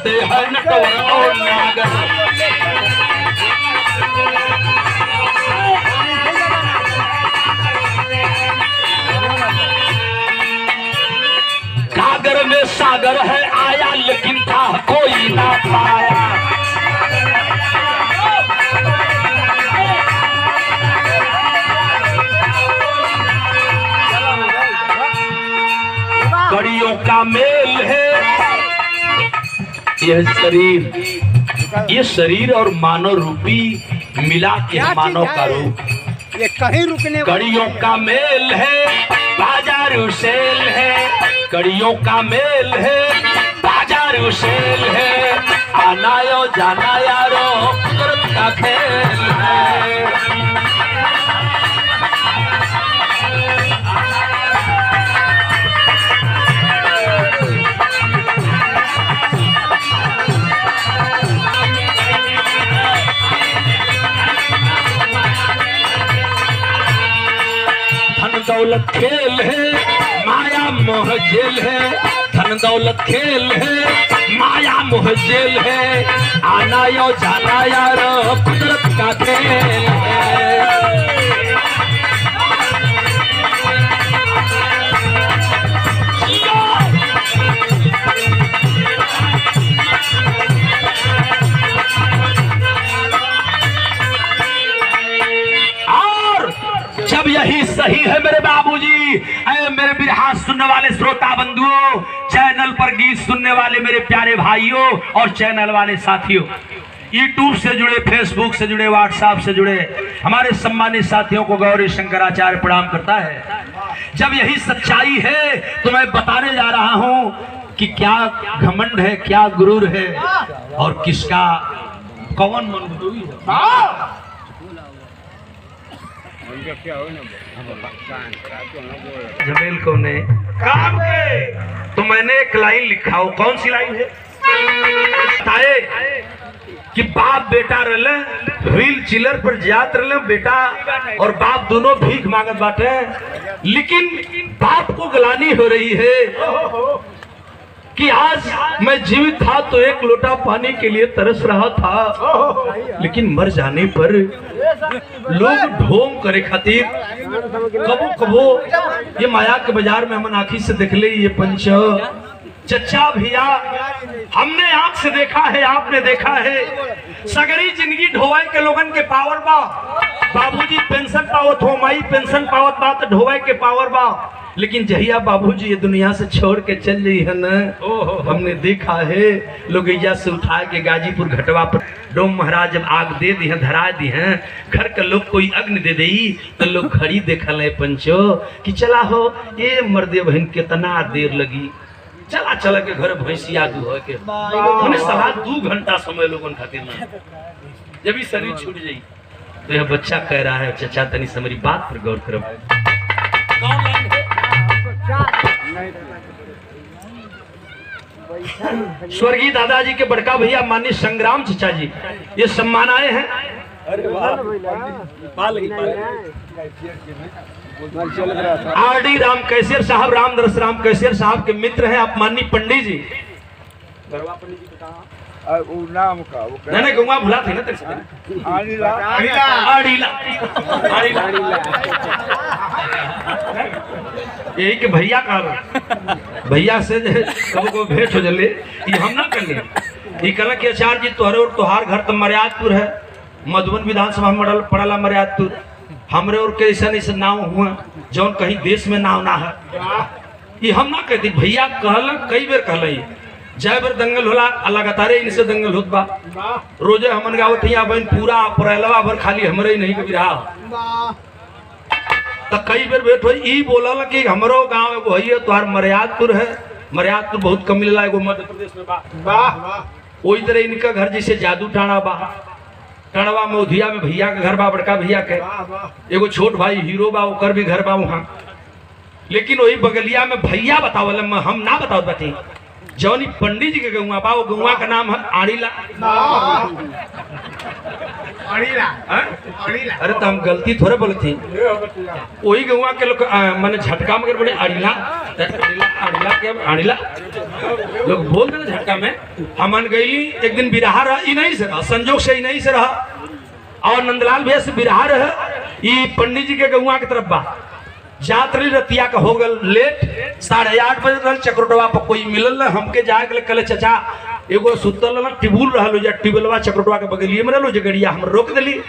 नाचते हैं नटवर और नागर। गागर में सागर है आया लेकिन था कोई ना पाया। कड़ियों का मेल है यह शरीर, ये शरीर और मानव रूपी मिला के मानव का रूप। ये कहीं रुकने कड़ियों का मेल है बाजारू सेल है, कड़ियों का मेल है बाजारू सेल है। आना यो जाना यारो कुदरत का खेल है। धन दौलत खेल है माया मोह जेल है, धन दौलत खेल है माया मोह जेल है। आना यो जाना यारो कुदरत का खेल है। जब यही सही है मेरे बाबूजी, ऐ मेरे बिरहा सुनने वाले श्रोता बंधुओं, चैनल पर गीत सुनने वाले मेरे प्यारे भाइयों और चैनल वाले साथियों, यूट्यूब से जुड़े, फेसबुक से जुड़े, व्हाट्सएप से जुड़े हमारे सम्मानित साथियों को गौरी शंकराचार्य प्रणाम करता है। जब यही सच्चाई है तो मैं बताने जा रहा हूं कि क्या घमंड है, क्या गुरूर है और किसका कौन मनगुरुई है। जमेल को ने काम के तो मैंने एक लाइन लिखा हो, कौन सी लाइन है बताए कि बाप बेटा रले व्हील चिलर पर जात रले बेटा और बाप दोनों भीख मांगत बाटे, लेकिन बाप को गलानी हो रही है कि आज मैं जीवित था तो एक लोटा पानी के लिए तरस रहा था, लेकिन मर जाने पर लोग ढोंग करे खातिर कबो कबो ये माया के बाजार में हमन आँखी से देख ले ये पंच चचा भैया हमने आंख से देखा है, आपने देखा है। सगरी जिंदगी ढोवाई के लोगन के पावर बा, बाबूजी पेंशन पावत हो, माई पेंशन पावत बा तो ढोवाई के पावर बा, लेकिन जहिया बाबूजी ये दुनिया से छोड़ के चल रही है न, हमने देखा है लोगैया से उठा के गाजीपुर घटवा पर डोम महाराज जब आग दे दी है, धरा दी है, घर के लोग कोई अग्नि दे दी तो लोग घड़ी देखल है पंचो कि चला हो ये मर्दे बहन कितना देर लगी, चला चला के घर भैंसिया दू हो के मैंने सलाह 2 घंटा समय लोगन खातिर ना, जब ही शरीर छूट जाई तो यह बच्चा कह रहा है चचा तनी से हमारी बात पर गौर करो। स्वर्गीय दादाजी के बड़का भैया माननीय संग्राम चचा जी ये सम्मान आए हैं। आरडी राम कैसियर साहब, रामदरस राम कैसियर साहब के मित्र हैं आप माननीय पंडित जी। नाम का नहीं गंगा भुला थे ना तेरे आड़ीला आड़ीला यही के भैया का भैया से कबो भेंट हो जले ये हम ना करने, ये कहला कि आचार्य जी तोहरे और तोहार घर तो मर्यादपुर है, मधुबन विधानसभा में पड़ला मर्यादपुर, हमरे और कैसा ऐसा नाव हुआ जौन कहीं देश में नाव ना है, ये हम ना कहती। भैया कहला कई बेर कहला जय बेर दंगल होला लगातार इनसे दंगल होत बा, रोजे हमन गावत हिया बहन पूरा अप्रैलवा भर खाली हमरे ही नहीं कभी रहा तो कई बेर बैठ हो ई बोलल कि हमरो गांव एगो है तोहार मर्यादपुर है, मर्यादपुर बहुत कम मिलला एगो मध्य प्रदेश में बा, वही तरह इनका घर जैसे जादू टाणा बा, टणवा मोधिया में भैया के घर बा, बड़का भैया के एगो छोट भाई हीरो बा ओकर भी घर बा वहाँ, लेकिन वही बगलिया में भैया बतावल हम ना बताओ बाती जौनी पंडित जी के गौवा बा, वो गौवा का नाम है आड़ीला। अरे तो हम गलती थोड़े बोले थी, वही गौवा के लोग मैंने झटका मगर बड़े आड़ीला अड़िला क्या अड़िला लोग बोल देना झटका में। हमन गई एक दिन बिरहा रहा, ई नहीं से रहा, संजोग से ही नहीं से रहा। और नंदलाल भैया से बिरहा रहा, ई पंडित जी के गौआ के तरफ बा जात रही रतिया का हो गल लेट 8:30 बजे रहा। चक्रोटवा पर कोई मिलल ना, हमके जाए के कले चचा एगो सुतल ना टिबुल रहल जा, टिबुलवा चक्रोटवा के बगलिए में रहलो जगड़िया हम रोक दिली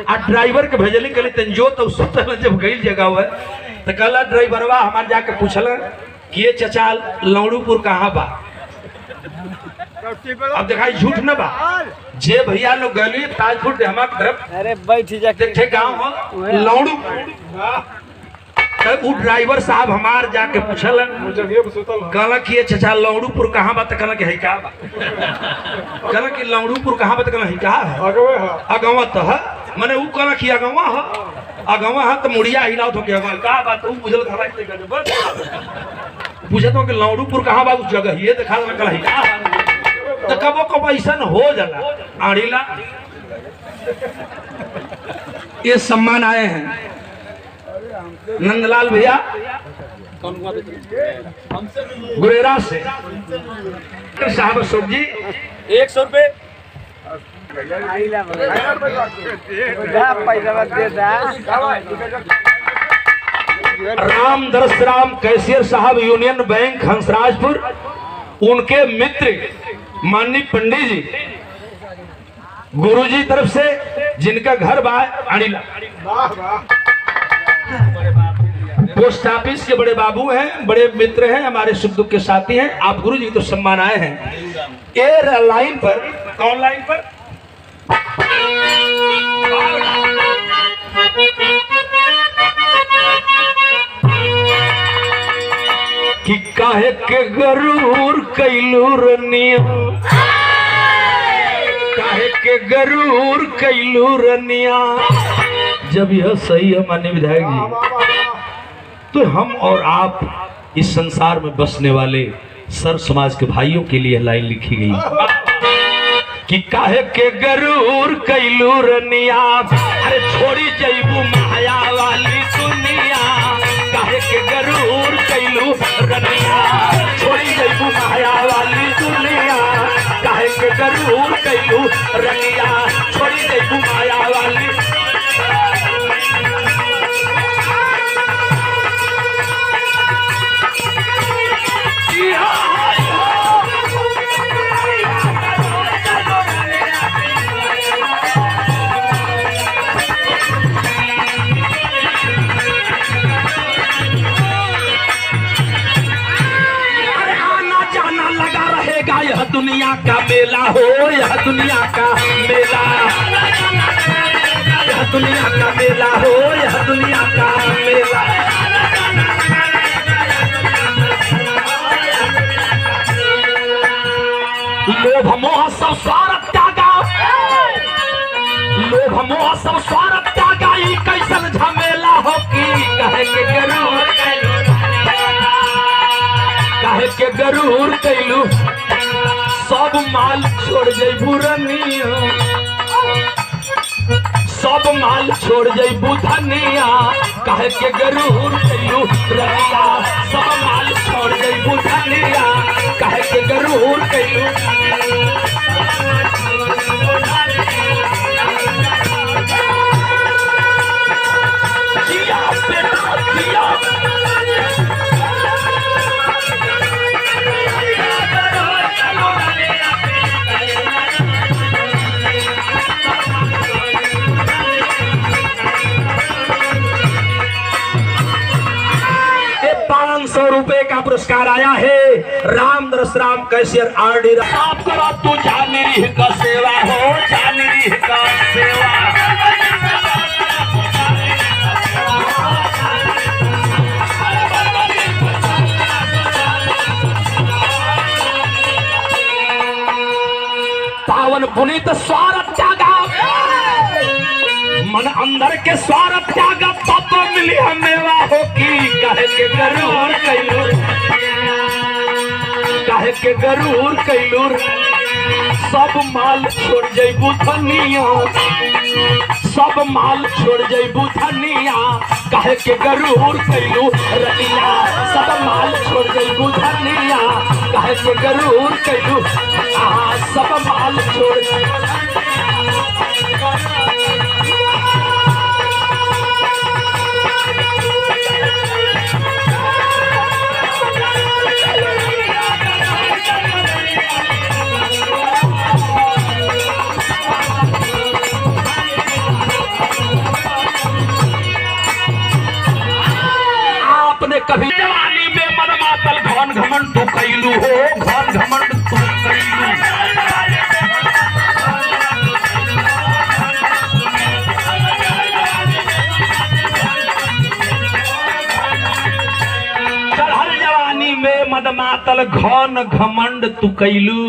आ ड्राइवर के भेजली कहली तंजो तो सुतल जब गई जगह हुआ तो कहला ड्राइवरवा हमार जाके पूछल कि ये चचा लौड़ूपुर कहाँ बा। अब दिखाई झूठ न बा, जे भैया लोग गली ताजपुर डेहमा की तरफ अरे बैठ जा देखे गाँव हो लौड़ू। वो ड्राइवर साहब हमार जाके पूछल कहला कि ये चचा लौड़ूपुर कहाँ बा, तो कहला कि है का बा। कहला कि लौड़ूपुर कहाँ बा, तो कहला है का है अगवा तो है मने वो कहला कि अगवा है तो मुड़िया हिलाओ तो क्या का बात तो बुझल था बस पूछत हो कि लौड़ूपुर कहाँ बा उस जगह ये देखा कहला है का तो कबो कब ऐसा हो जाला आड़ीला। ये सम्मान आए हैं नंदलाल भैया गुरेरा से साहब अशोक जी 100 रुपए राम दरस राम कैशियर साहब यूनियन बैंक हंसराजपुर, उनके मित्र माननीय पंडित जी गुरुजी तरफ से जिनका घर बा अड़ीला, पोस्ट ऑफिस के बड़े बाबू हैं, बड़े मित्र हैं, हमारे सुख दुख के साथी हैं। आप गुरु जी तो सम्मान आए हैं। एयर लाइन पर कौन लाइन पर कि काहे के गरूर कैलू रनिया, काहे के गरूर कैलू रनिया। जब यह सही है माननीय विधायक जी तो हम और आप इस संसार में बसने वाले सर्व समाज के भाइयों के लिए लाइन लिखी गई कि काहे के गरूर कैलू रनिया, अरे छोड़ी जैबू माया वाली दुनिया। काहे के गरूर कैलू रनिया, छोड़ी जैबू माया वाली दुनिया। काहे के गरूर कैलू रनिया, छोड़ी जैबू माया वाली। यह दुनिया का मेला हो, यह दुनिया का मेला, यह दुनिया का मेला हो, यह दुनिया का मेला। लोभ मोह सब स्वार्थ त्यागा, लोभ मोह सब स्वार्थ त्यागा, ई कैसन झमेला हो कि कहे के गरूर कैलू, काहे के गरूर कैलू। सब माल छोड़ जैबू रनिया, सब माल छोड़ जैबू धनिया। काहे के गरूर कैलू रनिया, सब माल छोड़ जैबू धनिया। काहे के गरूर कैलू। जिया बेटा जिया, ₹500 का पुरस्कार आया है राम दरस राम कैशियर आरडी। आप करो तू जानी का सेवा हो, जानी का सेवा। पावन पुनीत स्वार्थ त्यागा, मन अंदर के स्वार्थ त्यागा, तब मिली हमें हो की। कहे के गरूर कैलू, कहे काहे के गरूर कैलूर सब माल छोड़ जैबू धनिया सब माल छोड़ जैबू धनिया काहे के गरूर कैलू रनिया सब माल छोड़ जैबू धनिया काहे के गरूर कैलू सब माल छोड़ कभी जवानी में मन मातल घन घमंड तू कैलू हो घन घमंड तू कैलू चढ़ल जवानी में मद मातल घन घमंड तू कैलू।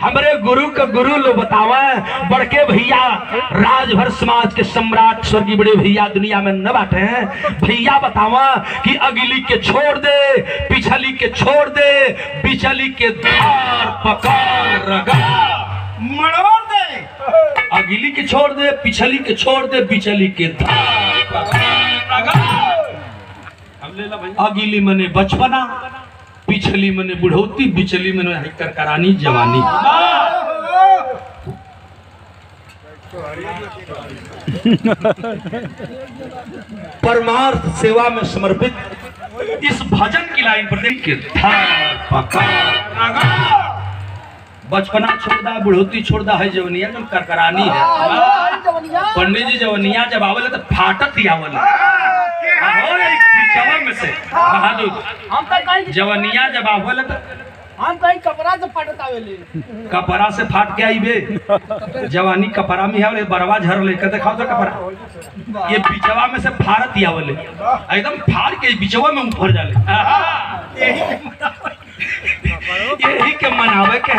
हमरे गुरु का गुरु लो बतावा बड़के भैया राजभर समाज के सम्राट स्वर्गीय बड़े भैया दुनिया में न बाटे हैं। भैया बतावा कि अगली के छोड़ दे पिछली के छोड़ दे बिचली के धार पकड़ रगा मरोड़ दे अगली के छोड़ दे पिछली के छोड़ दे बिचली के धार पकड़ रगा। अगली मने बचपना पिछली मने बुढ़ौती बिचली मने करकरानी जवानी। परमार्थ सेवा में समर्पित इस भजन की लाइन पर देखिए बचपना छोड़दा बुढ़ौती छोड़दा है जवनिया जब करकरानी है। पंडित जी जवनिया जब आवले तो फाटत ही आवले में से बहादुर जवनिया जब आवले तो हम कहीं कपड़ा से फाटत आवेले कपड़ा से फाट के आईबे जवानी कपड़ा में आवले बरवा झर लेकर दिखाओ तो कपड़ा ये बिचवा में से फाड़त ही आवले एकदम फाड़ के बिचवा में उभर जाले यही के मनावे के है।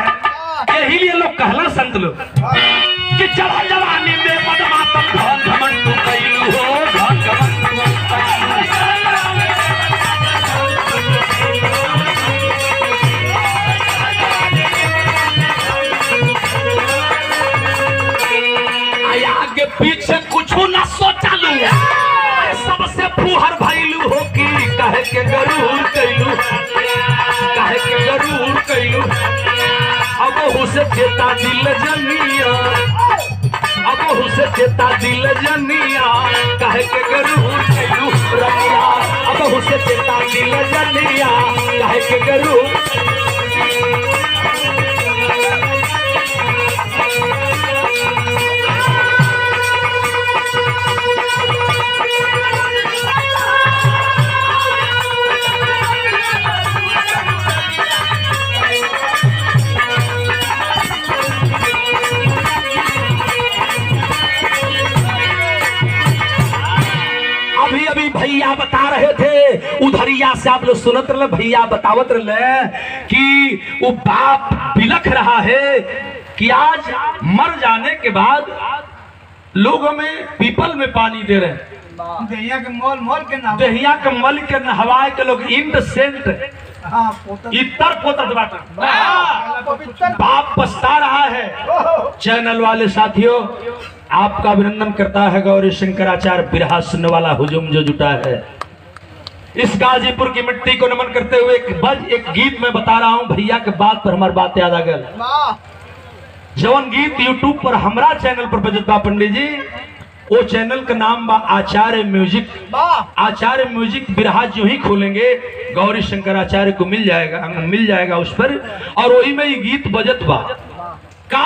यही लिए लोग कहला संत लोग कि चला जवानी में मद मातम धन घमंड तू कैलू हो धन घमंड आगे पीछे कुछ ना सोचा लू सबसे फूहर भइलू हो कि काहे के गरूर कैलू काहे के गरूर कैलू अब हुसे चेता दिल जनिया अब हुसे चेता दिल जनिया काहे के गरूर कैलू रनिया अब हुसे चेता दिल जनिया काहे के गरूर भैया बता रहे थे उधरिया से आप लोग सुनत रहे भैया बतावत रहे कि वो बाप बिलख रहा है कि आज मर जाने के बाद लोग हमें पीपल में पानी दे रहे हैं दहिया के मोल मोल के ना दहिया के मल के नहवाए के लोग इंड सेंट इतर पोतत बाटा बाप पछता रहा है। चैनल वाले साथियों आपका अभिनंदन करता है गौरी शंकराचार्य बिरहा सुनने वाला हुजूम जो जुटा है। इस गाजीपुर की मिट्टी को नमन करते हुए एक गीत में बता रहा हूं भैया के बात पर हमारी बात याद आ गया। जवन गीत यूट्यूब पर हमारा चैनल पर बजत बा पंडित जी वो चैनल का नाम बा आचार्य म्यूजिक। आचार्य म्यूजिक बिरहा जो ही खोलेंगे गौरी शंकराचार्य को मिल जाएगा उस पर और वही में ये गीत बजत बा का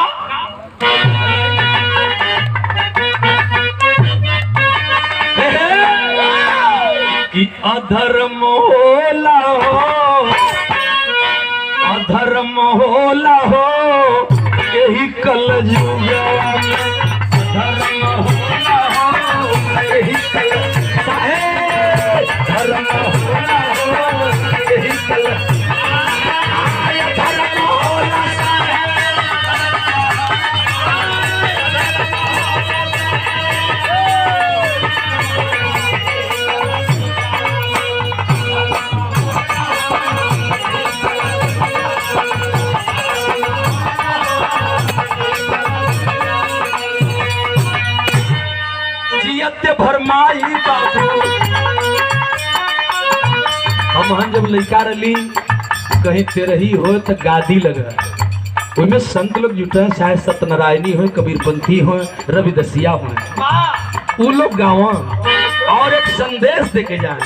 कि अधर्म होला हो यही कल जुगा धर्म होला हो यही कल धर्म होला हो यही कल धर्म होला भरमाई बाबू हम जब लड़का रही कहीं तेरही हो तो गादी लगा उनमें संत लोग जुटे चाहे सत्यनारायणी हो कबीरपंथी हो रविदसिया हो वो लोग गाँव और एक संदेश देके जाए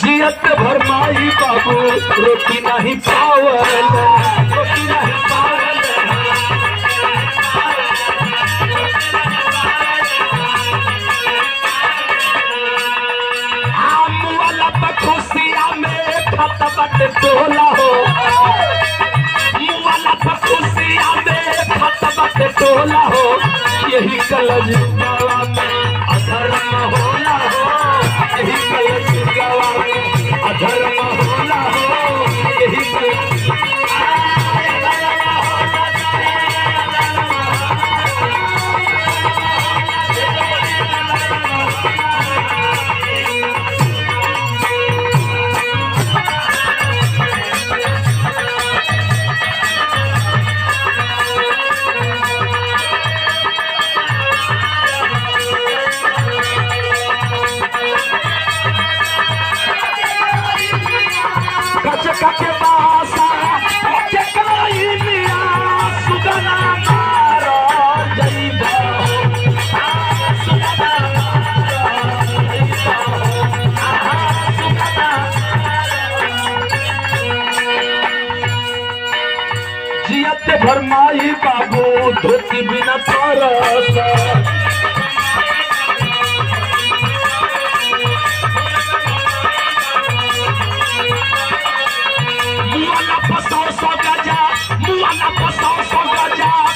जियत भरमाई बाबू रोटी नहीं पावल रोटी नहीं पावल आम वाला बखुशिया में फतबट टोला हो वाला बखुशिया में फतबट टोला हो यही कलज गावा में अधर्म होला हो यही कलज गावा में अधर्म होला हो यही कलज के बासा के कोई मिया सुगना मारो जईबा सुगना जियत भरमाई बाबू धोती बिना तरस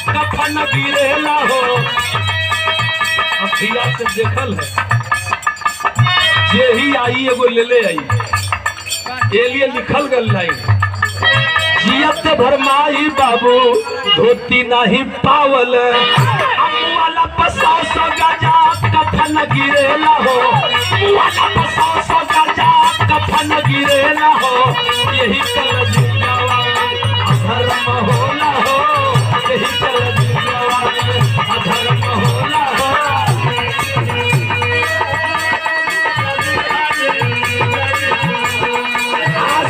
कफन गिरेला हो अखिया से देखल है यही आई एगो ले आई ये लिए लिखल गल लाइन जियत भरमाई बाबू धोती नहीं पावल वाला बसाओ सो गजा कफन गिरेला हो वाला बसाओ सो गजा कफन गिरेला हो यही कलज गावा अधर्म होला हो यही कलज गावा अधर्म होला हो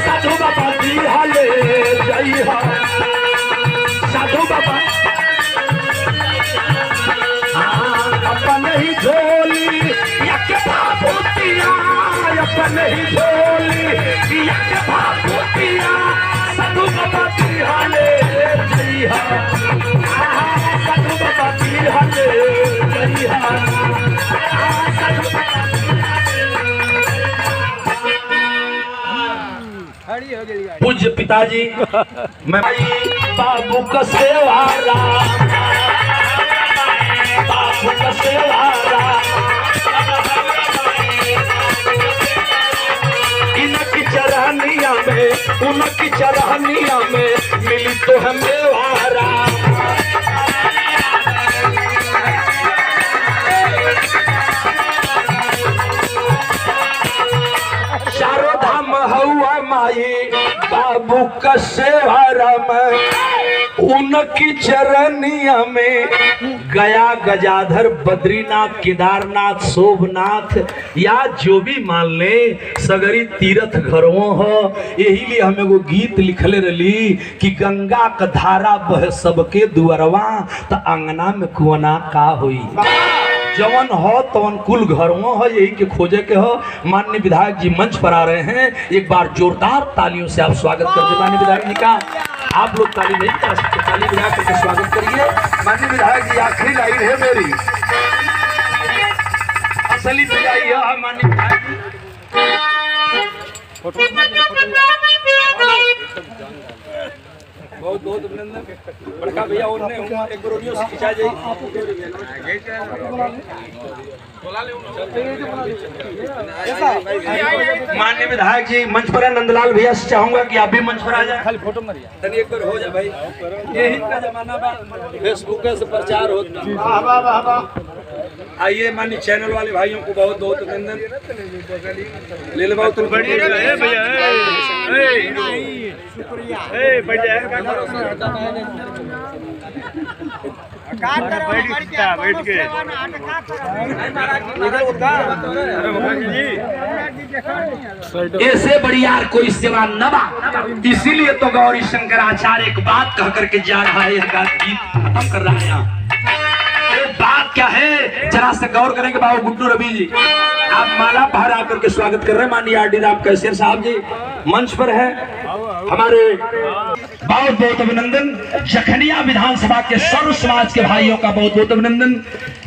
साधु बाबा जी हले जय हो साधु बाबा अपन ही झोली यक भाभूतिया अपन ही झोली यक भाभूतिया साधु बाबा जी हले जय हो साधु बाबा जी हले जय हो पूज्य पिताजी मैं बाबू का सेवारा बाबू का सेवारा इनकी चरहनिया में उनकी चरहनिया में मिली तो हमें वारा चारों धाम हुआ माई बाबू का सेवारा में उनकी चरनिया में गया गजाधर बद्रीनाथ केदारनाथ सोमनाथ या जो भी मान ले सगरी तीर्थ घरों हो यही लिए हम एगो गीत लिखले रही कि गंगा का धारा बह सबके दुअरवा तो अंगना में कुआना का हुई जवन हो तवन कुल घरों हो यही के खोजे के हो। माननीय विधायक जी मंच पर आ रहे हैं, एक बार जोरदार तालियों से आप स्वागत कर दे माननीय विधायक जी का। आप लोग ताली नहीं कर सकते, ताली बजा करके स्वागत करिए। माननीय विधायक जी आखिरी लाइन है मेरी, असली सजाई है माननीय विधायक जी। बहुत बहुत अभिनंदन। बड़का भैया उन्होंने एक रोडियो से खिंचा जाए। माननीय विधायक जी मंच पर है, नंदलाल भैया से चाहूंगा कि आप भी मंच पर आ जाए। खाली फोटो मरिया तनी एक बार हो जाए भाई, यही का जमाना बा, फेसबुक से प्रचार होता। आइए माननीय चैनल वाले भाइयों को बहुत बहुत अभिनंदन। ले लो बहुत बढ़िया भैया, शुक्रिया। बैठ के ऐसे बड़ी यार कोई सेवा न बा। इसीलिए तो गौरी शंकराचार्य एक बात कह करके जा रहा है, यह गीत खत्म कर रहा है यहाँ। बात क्या है जरा से गौर करेंगे बाबू गुड्डू रवि जी, आप माला पहर आकर के स्वागत कर रहे हैं माननीय आर डी राम कैसियर साहब जी मंच पर है। हमारे बहुत बहुत अभिनंदन। जखनिया विधानसभा के सर्व समाज के भाइयों का बहुत बहुत अभिनंदन।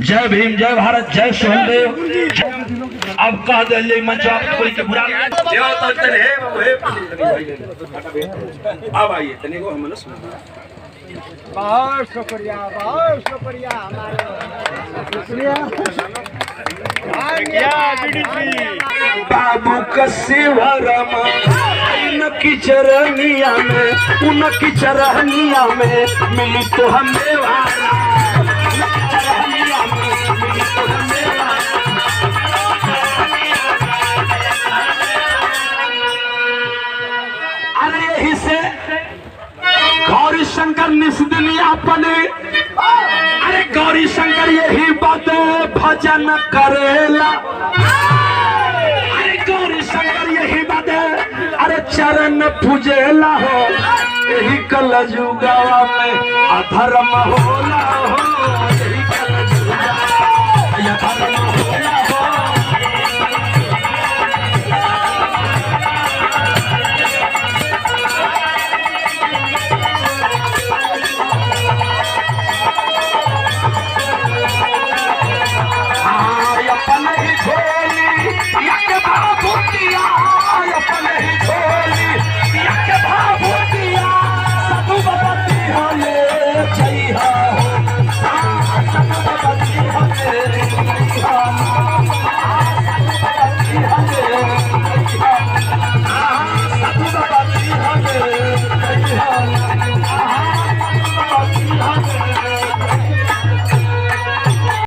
जय भीम, जय भारत, जय सोहनदेव। अब कह दिए मंच कोई के बुरा अब आइए तने को हम बहुत शुक्रिया बाबू का सेवा रमा उनकी चरनिया में, उनकी चरनिया में मिली तो हमें वाला। अरे यही से गौरी शंकर निस्दिन अपने, अरे गौरी शंकर यही बात भजन करेला। अरे गौरी शंकर यही बात अरे चरण पूजेला हो, यही कल जुगावा में अधर्म होला हो, यही कल जुगावा अधर्म होला।